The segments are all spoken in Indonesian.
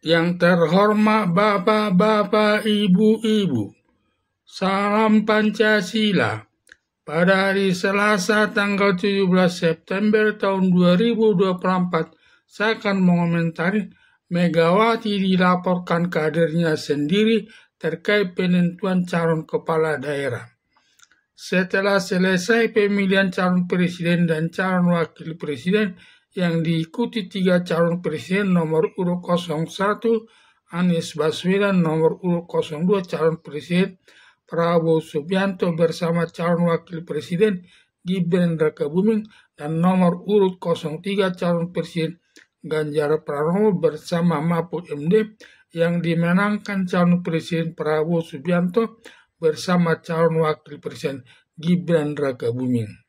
Yang terhormat Bapak-bapak, Ibu-ibu, salam Pancasila. Pada hari Selasa tanggal 17 September tahun 2024, saya akan mengomentari Megawati dilaporkan kadernya sendiri terkait penentuan calon kepala daerah. Setelah selesai pemilihan calon presiden dan calon wakil presiden yang diikuti 3 calon presiden nomor urut 01 Anies Baswedan, nomor urut 02 calon presiden Prabowo Subianto bersama calon wakil presiden Gibran Rakabuming dan nomor urut 03 calon presiden Ganjar Pranowo bersama Mahfud MD yang dimenangkan calon presiden Prabowo Subianto bersama calon wakil presiden Gibran Rakabuming.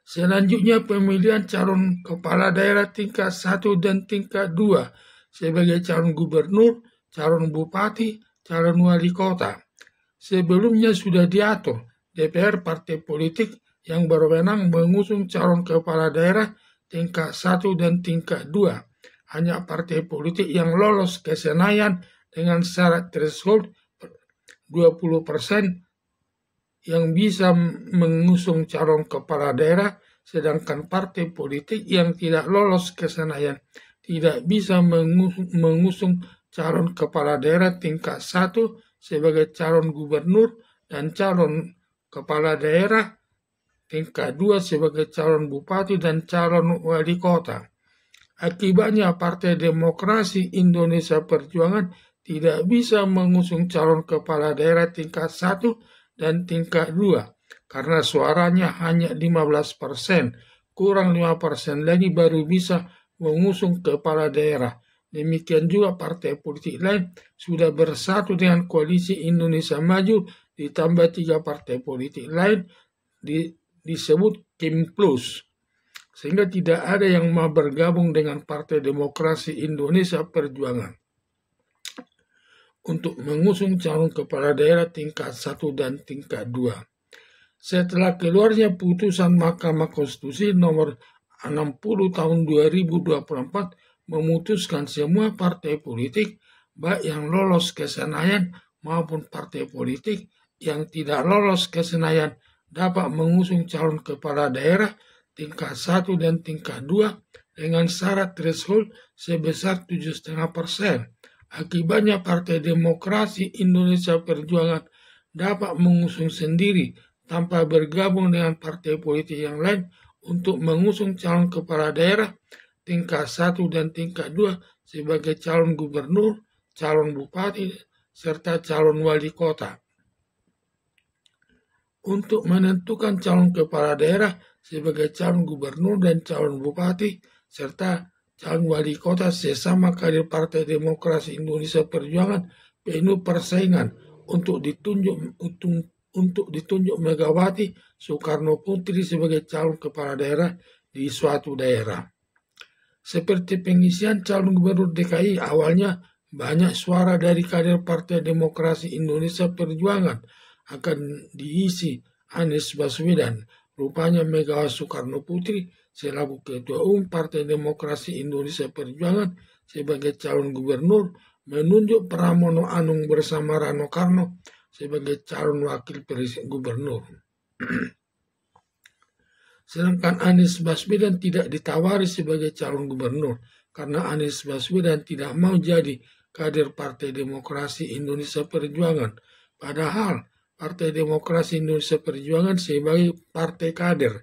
Selanjutnya pemilihan calon kepala daerah tingkat 1 dan tingkat 2 sebagai calon gubernur, calon bupati, calon wali kota. Sebelumnya sudah diatur DPR partai politik yang berwenang mengusung calon kepala daerah tingkat 1 dan tingkat 2. Hanya partai politik yang lolos ke Senayan dengan syarat threshold 20% yang bisa mengusung calon kepala daerah, sedangkan partai politik yang tidak lolos ke Senayan tidak bisa mengusung calon kepala daerah tingkat 1 sebagai calon gubernur dan calon kepala daerah tingkat 2 sebagai calon bupati dan calon wali kota. Akibatnya Partai Demokrasi Indonesia Perjuangan tidak bisa mengusung calon kepala daerah tingkat 1 dan tingkat 2 karena suaranya hanya 15%, kurang 5% lagi baru bisa mengusung kepala daerah. Demikian juga partai politik lain sudah bersatu dengan Koalisi Indonesia Maju ditambah 3 partai politik lain disebut Kim Plus. Sehingga tidak ada yang mau bergabung dengan Partai Demokrasi Indonesia Perjuangan untuk mengusung calon kepala daerah tingkat 1 dan tingkat 2. Setelah keluarnya putusan Mahkamah Konstitusi nomor 60 tahun 2024 memutuskan semua partai politik baik yang lolos ke Senayan maupun partai politik yang tidak lolos ke Senayan dapat mengusung calon kepala daerah tingkat 1 dan tingkat 2 dengan syarat threshold sebesar 7,5%. Akibatnya Partai Demokrasi Indonesia Perjuangan dapat mengusung sendiri tanpa bergabung dengan partai politik yang lain untuk mengusung calon kepala daerah tingkat 1 dan tingkat 2 sebagai calon gubernur, calon bupati, serta calon wali kota. Untuk menentukan calon kepala daerah sebagai calon gubernur dan calon bupati, serta calon wali kota sesama kader Partai Demokrasi Indonesia Perjuangan penuh persaingan untuk ditunjuk Megawati Soekarno Putri sebagai calon kepala daerah di suatu daerah. Seperti pengisian calon gubernur DKI, awalnya banyak suara dari kader Partai Demokrasi Indonesia Perjuangan akan diisi Anies Baswedan. Rupanya Megawati Soekarno Putri selaku Ketua Umum Partai Demokrasi Indonesia Perjuangan sebagai calon gubernur menunjuk Pramono Anung bersama Rano Karno sebagai calon wakil presiden gubernur. Sedangkan Anies Baswedan tidak ditawari sebagai calon gubernur karena Anies Baswedan tidak mau jadi kader Partai Demokrasi Indonesia Perjuangan. Padahal Partai Demokrasi Indonesia Perjuangan sebagai partai kader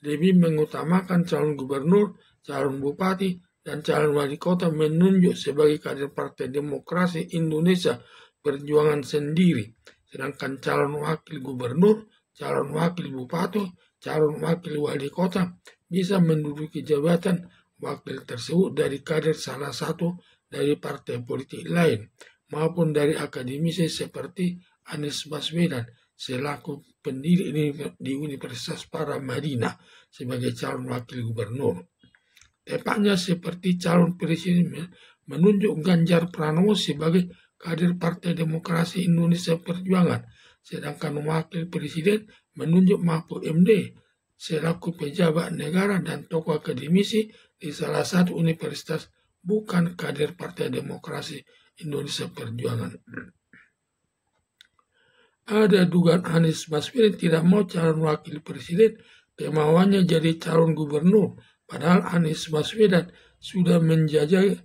lebih mengutamakan calon gubernur, calon bupati, dan calon wali kota menunjuk sebagai kader Partai Demokrasi Indonesia Perjuangan sendiri. Sedangkan calon wakil gubernur, calon wakil bupati, calon wakil wali kota bisa menduduki jabatan wakil tersebut dari kader salah satu dari partai politik lain maupun dari akademisi seperti Anies Baswedan selaku pendiri di Universitas Paramadina sebagai calon wakil gubernur. Tepatnya seperti calon presiden menunjuk Ganjar Pranowo sebagai kader Partai Demokrasi Indonesia Perjuangan, sedangkan wakil presiden menunjuk Mahfud MD selaku pejabat negara dan tokoh akademisi di salah satu universitas bukan kader Partai Demokrasi Indonesia Perjuangan. Ada dugaan Anies Baswedan tidak mau calon wakil presiden, kemauannya jadi calon gubernur. Padahal Anies Baswedan sudah menjajaki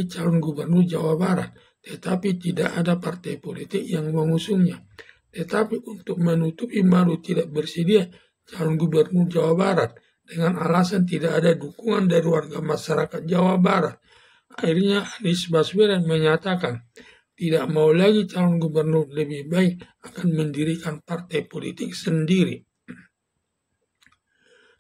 calon gubernur Jawa Barat, tetapi tidak ada partai politik yang mengusungnya. Tetapi untuk menutupi malu tidak bersedia calon gubernur Jawa Barat dengan alasan tidak ada dukungan dari warga masyarakat Jawa Barat, akhirnya Anies Baswedan menyatakan tidak mau lagi calon gubernur, lebih baik akan mendirikan partai politik sendiri.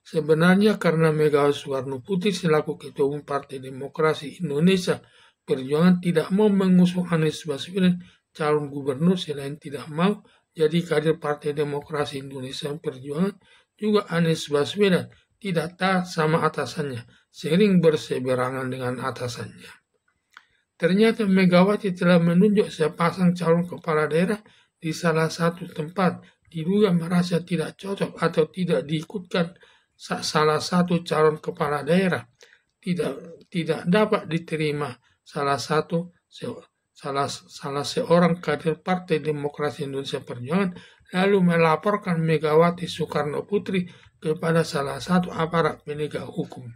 Sebenarnya karena Megawati Soekarno Putri selaku Ketua Umum Partai Demokrasi Indonesia Perjuangan tidak mau mengusung Anies Baswedan calon gubernur, selain tidak mau jadi kader Partai Demokrasi Indonesia Perjuangan, juga Anies Baswedan tidak taat sama atasannya, sering berseberangan dengan atasannya. Ternyata Megawati telah menunjuk sepasang calon kepala daerah di salah satu tempat, diduga merasa tidak cocok atau tidak diikutkan salah satu calon kepala daerah, tidak dapat diterima salah seorang kader Partai Demokrasi Indonesia Perjuangan, lalu melaporkan Megawati Soekarno Putri kepada salah satu aparat penegak hukum.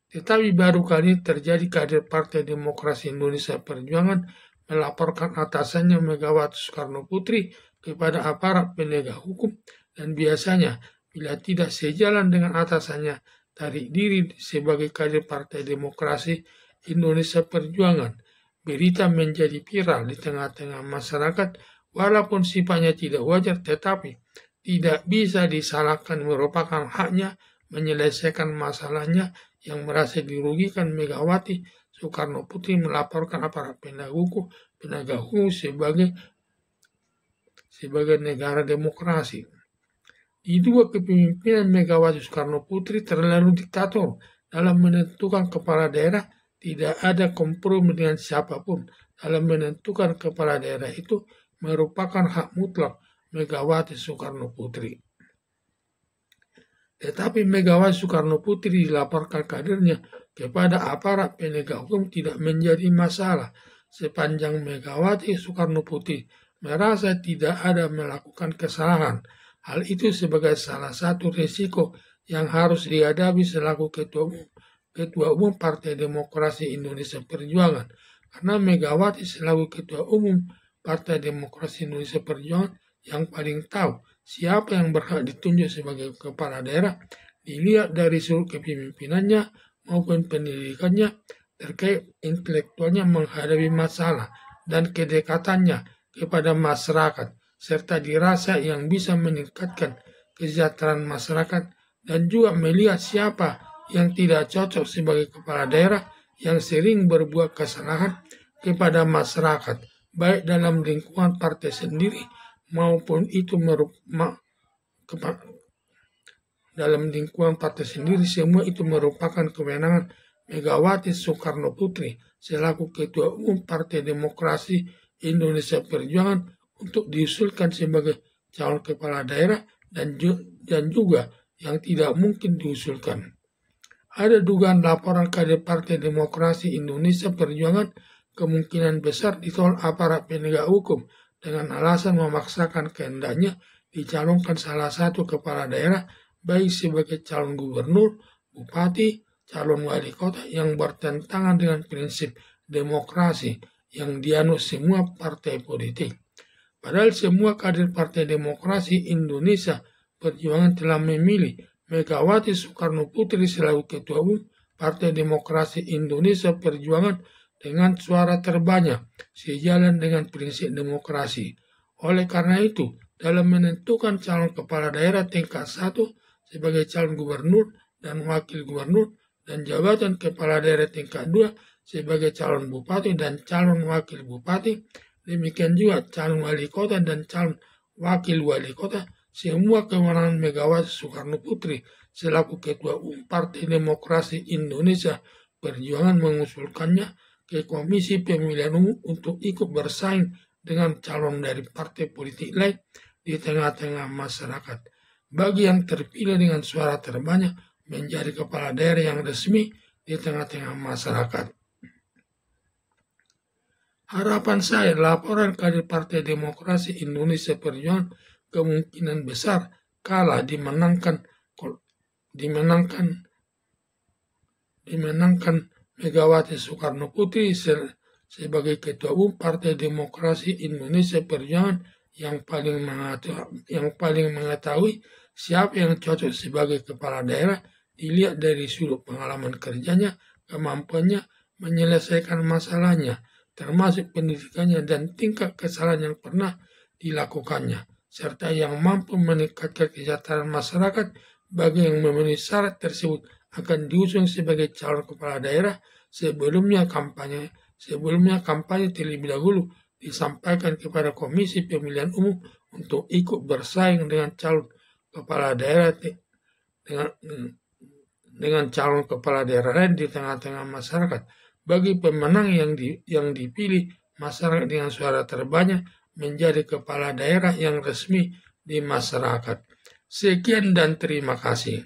Tetapi baru kali ini terjadi kader Partai Demokrasi Indonesia Perjuangan melaporkan atasannya Megawati Soekarno Putri kepada aparat penegak hukum, dan biasanya bila tidak sejalan dengan atasannya tarik diri sebagai kader Partai Demokrasi Indonesia Perjuangan. Berita menjadi viral di tengah-tengah masyarakat, walaupun sifatnya tidak wajar, tetapi tidak bisa disalahkan, merupakan haknya menyelesaikan masalahnya yang merasa dirugikan. Megawati Soekarno Putri melaporkan aparat penegak hukum sebagai negara demokrasi. Di dua kepemimpinan Megawati Soekarno Putri terlalu diktator dalam menentukan kepala daerah, tidak ada kompromi dengan siapapun. Dalam menentukan kepala daerah itu merupakan hak mutlak Megawati Soekarno Putri. Tetapi Megawati Soekarno Putri dilaporkan kadernya kepada aparat penegak hukum tidak menjadi masalah, sepanjang Megawati Soekarno Putri merasa tidak ada melakukan kesalahan. Hal itu sebagai salah satu risiko yang harus dihadapi selaku Ketua Umum Partai Demokrasi Indonesia Perjuangan, karena Megawati selaku Ketua Umum Partai Demokrasi Indonesia Perjuangan yang paling tahu siapa yang berhak ditunjuk sebagai kepala daerah, dilihat dari sudut kepemimpinannya maupun pendidikannya, terkait intelektualnya menghadapi masalah, dan kedekatannya kepada masyarakat, serta dirasa yang bisa meningkatkan kesejahteraan masyarakat, dan juga melihat siapa yang tidak cocok sebagai kepala daerah yang sering berbuat kesalahan kepada masyarakat, baik dalam lingkungan partai sendiri maupun itu dalam lingkungan partai sendiri. Semua itu merupakan kewenangan Megawati Soekarno Putri selaku Ketua Umum Partai Demokrasi Indonesia Perjuangan untuk diusulkan sebagai calon kepala daerah dan juga yang tidak mungkin diusulkan. Ada dugaan laporan kader Partai Demokrasi Indonesia Perjuangan kemungkinan besar ditolak aparat penegak hukum dengan alasan memaksakan kehendaknya dicalonkan salah satu kepala daerah, baik sebagai calon gubernur, bupati, calon wali kota, yang bertentangan dengan prinsip demokrasi yang dianut semua partai politik. Padahal semua kader Partai Demokrasi Indonesia Perjuangan telah memilih Megawati Soekarno Putri selaku Ketua Umum Partai Demokrasi Indonesia Perjuangan dengan suara terbanyak, sejalan dengan prinsip demokrasi. Oleh karena itu, dalam menentukan calon kepala daerah tingkat 1 sebagai calon gubernur dan wakil gubernur, dan jabatan kepala daerah tingkat 2 sebagai calon bupati dan calon wakil bupati, demikian juga calon wali kota dan calon wakil wali kota, semua kewenangan Megawati Soekarno Putri selaku Ketua Umum Partai Demokrasi Indonesia Perjuangan mengusulkannya ke Komisi Pemilihan Umum untuk ikut bersaing dengan calon dari partai politik lain di tengah-tengah masyarakat. Bagi yang terpilih dengan suara terbanyak menjadi kepala daerah yang resmi di tengah-tengah masyarakat. Harapan saya laporan kader Partai Demokrasi Indonesia Perjuangan kemungkinan besar kalah dimenangkan Megawati Soekarno Putri sebagai Ketua Umum Partai Demokrasi Indonesia Perjuangan yang paling mengetahui siapa yang cocok sebagai kepala daerah dilihat dari sudut pengalaman kerjanya, kemampuannya menyelesaikan masalahnya, termasuk pendidikannya dan tingkat kesalahan yang pernah dilakukannya, serta yang mampu meningkatkan kesejahteraan masyarakat bagi yang memenuhi syarat tersebut akan diusung sebagai calon kepala daerah. Sebelumnya kampanye terlebih dahulu disampaikan kepada Komisi Pemilihan Umum untuk ikut bersaing dengan calon kepala daerah lain di tengah-tengah masyarakat. Bagi pemenang yang dipilih, masyarakat dengan suara terbanyak menjadi kepala daerah yang resmi di masyarakat. Sekian dan terima kasih.